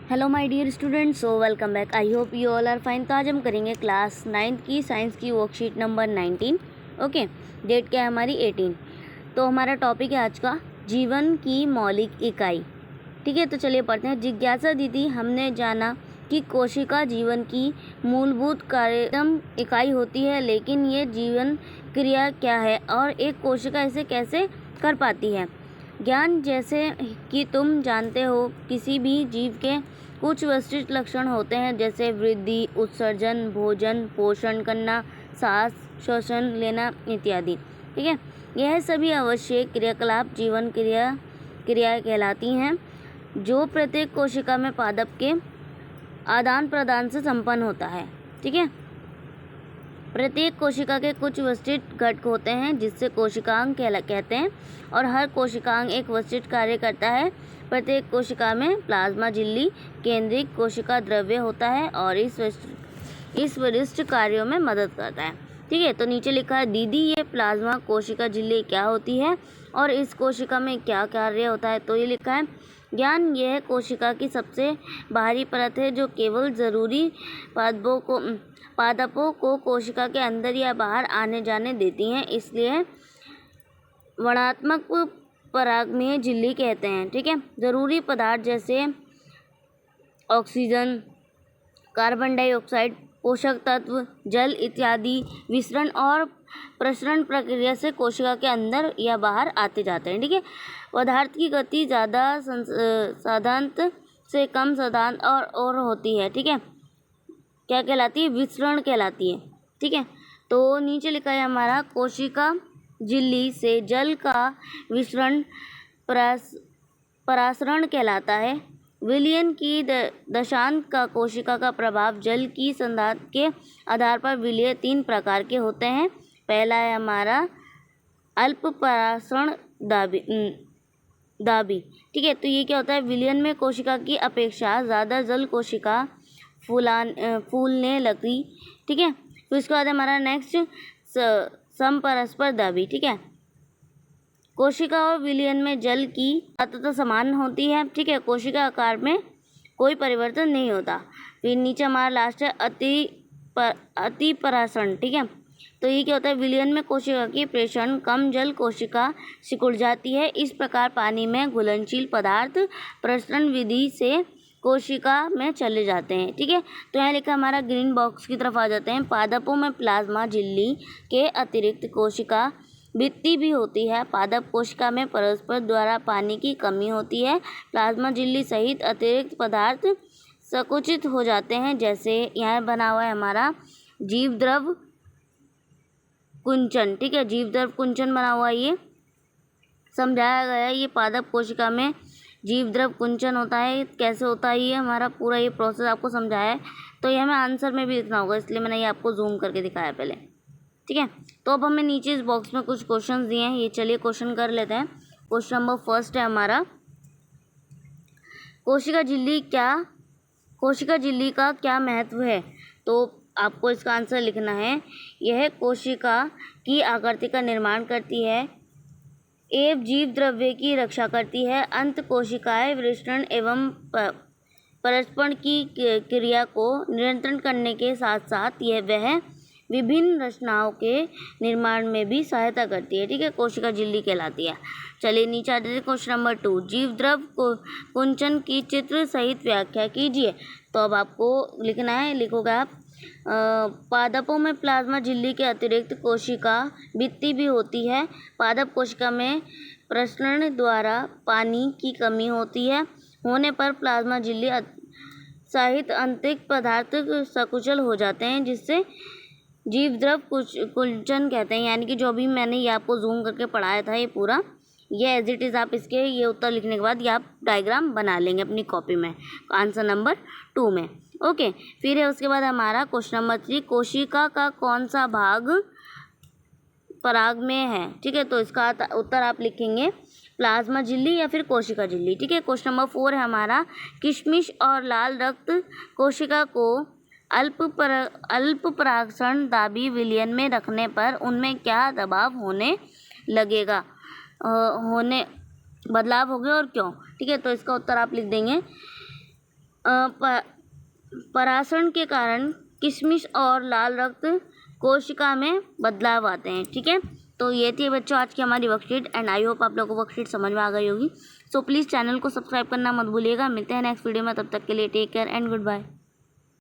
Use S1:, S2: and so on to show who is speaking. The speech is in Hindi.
S1: Hello my dear students, so welcome back. I hope you all are fine. तो आज हम करेंगे क्लास 9th की साइंस की वर्कशीट नंबर 19। ओके, डेट क्या है हमारी 18। तो हमारा टॉपिक है आज का जीवन की मौलिक इकाई। ठीक है, तो चलिए पढ़ते हैं। जिज्ञासा दीदी, हमने जाना कि कोशिका जीवन की मूलभूत कार्यक्रम इकाई होती है, लेकिन ये जीवन क्रिया क्या है और एक कोशिका इसे कैसे कर पाती है। ज्ञान जैसे कि तुम जानते हो, किसी भी जीव के कुछ विशिष्ट लक्षण होते हैं, जैसे वृद्धि, उत्सर्जन, भोजन, पोषण करना, सांस, श्वसन लेना इत्यादि। ठीक है, यह सभी आवश्यक क्रियाकलाप जीवन क्रियाएं कहलाती हैं, जो प्रत्येक कोशिका में पादप के आदान प्रदान से संपन्न होता है। ठीक है, प्रत्येक कोशिका के कुछ विशिष्ट घटक होते हैं जिससे कोशिकांग कहते हैं, और हर कोशिकांग एक विशिष्ट कार्य करता है। प्रत्येक कोशिका में प्लाज्मा झिल्ली केंद्रित कोशिका द्रव्य होता है और इस विशिष्ट कार्यों में मदद करता है। ठीक है, तो नीचे लिखा है, दीदी ये प्लाज्मा कोशिका झिल्ली क्या होती है और इस कोशिका में क्या कार्य होता है। तो ये लिखा है, ज्ञान यह कोशिका की सबसे बाहरी परत है जो केवल जरूरी पादपों को कोशिका के अंदर या बाहर आने जाने देती हैं, इसलिए वर्णात्मक परागमीय झिल्ली कहते हैं। ठीक है, जरूरी पदार्थ जैसे ऑक्सीजन, कार्बन डाइऑक्साइड, पोषक तत्व, जल इत्यादि विसरण और प्रसरण प्रक्रिया से कोशिका के अंदर या बाहर आते जाते हैं। ठीक है, पदार्थ की गति ज़्यादा साधारणत से कम साधारण और होती है। ठीक है, क्या कहलाती है, विसरण कहलाती है। ठीक है, तो नीचे लिखा है हमारा, कोशिका झिल्ली से जल का विसरण परासरण कहलाता है। विलयन की दशांत का कोशिका का प्रभाव जल की सांद्रता के आधार पर विलय 3 प्रकार के होते हैं। पहला है हमारा अल्प परासरण दाबी। ठीक है, तो ये क्या होता है, विलयन में कोशिका की अपेक्षा ज़्यादा जल कोशिका फूलने लगती। ठीक है, फिर उसके बाद हमारा नेक्स्ट समपरस्पर दाबी। ठीक है, कोशिका और विलयन में जल की मात्रा समान होती है। ठीक है, कोशिका आकार में कोई परिवर्तन नहीं होता। फिर नीचे हमारा लास्ट है अति परासरण। ठीक है, तो ये क्या होता है, विलयन में कोशिका की प्रेषण कम जल कोशिका सिकुड़ जाती है। इस प्रकार पानी में घुलनशील पदार्थ प्रसरण विधि से कोशिका में चले जाते हैं। ठीक है, तो यहाँ लिखा हमारा ग्रीन बॉक्स की तरफ आ जाते हैं। पादपों में प्लाज्मा झिल्ली के अतिरिक्त कोशिका भित्ति भी होती है। पादप कोशिका में परस्पर द्वारा पानी की कमी होती है। प्लाज्मा झिल्ली सहित अतिरिक्त पदार्थ संकुचित हो जाते हैं, जैसे यहाँ बना हुआ है हमारा जीव द्रव कुंचन। ठीक है, जीव द्रव कुंचन बना हुआ है, ये समझाया गया है। ये पादप कोशिका में जीव द्रव कुंचन होता है, कैसे होता है, ये हमारा पूरा ये प्रोसेस आपको समझाया है। तो ये हमें आंसर में भी लिखना होगा, इसलिए मैंने ये आपको जूम करके दिखाया पहले। ठीक है, तो अब हमें नीचे इस बॉक्स में कुछ क्वेश्चन दिए हैं, ये चलिए क्वेश्चन कर लेते हैं। क्वेश्चन नंबर फर्स्ट है हमारा, कोशिका झिल्ली का क्या महत्व है। तो आपको इसका आंसर लिखना है, यह कोशिका की आकृति का निर्माण करती है एवं जीव द्रव्य की रक्षा करती है। अंत कोशिकाएं विसरण एवं परस्पर की क्रिया को नियंत्रण करने के साथ साथ वह विभिन्न रचनाओं के निर्माण में भी सहायता करती है। ठीक है, कोशिका झिल्ली कहलाती है। चलिए नीचे आते हैं क्वेश्चन नंबर 2, जीव द्रव कुंचन की चित्र सहित व्याख्या कीजिए। तो अब आपको लिखना है, लिखोगे आप, पादपों में प्लाज्मा झिल्ली के अतिरिक्त कोशिका भित्ति भी होती है। पादप कोशिका में प्रसरण द्वारा पानी की कमी होने पर प्लाज्मा झिल्ली सहित अतिरिक्त पदार्थ संकुचल हो जाते हैं, जिससे जीव द्रव कुंचन कहते हैं। यानी कि जो भी मैंने ये आपको जूम करके पढ़ाया था, ये पूरा ये एज इट इज़ आप इसके ये उत्तर लिखने के बाद ये आप डायग्राम बना लेंगे अपनी कॉपी में, आंसर नंबर 2 में। ओके, फिर है उसके बाद हमारा क्वेश्चन नंबर 3, कोशिका का कौन सा भाग पराग में है। ठीक है, तो इसका उत्तर आप लिखेंगे प्लाज्मा झिल्ली या फिर कोशिका झिल्ली। ठीक है, क्वेश्चन नंबर 4 है हमारा, किशमिश और लाल रक्त कोशिका को अल्प परागण दाबी विलयन में रखने पर उनमें क्या दबाव होने लगेगा, बदलाव हो गया और क्यों। ठीक है, तो इसका उत्तर आप लिख देंगे, परासरण के कारण किशमिश और लाल रक्त कोशिका में बदलाव आते हैं। ठीक है, तो ये थी बच्चों आज की हमारी वर्कशीट एंड आई होप आप लोगों को वर्कशीट समझ में आ गई होगी। सो प्लीज़ चैनल को सब्सक्राइब करना मत भूलिएगा। मिलते हैं नेक्स्ट वीडियो में, तब तक के लिए take care and good bye.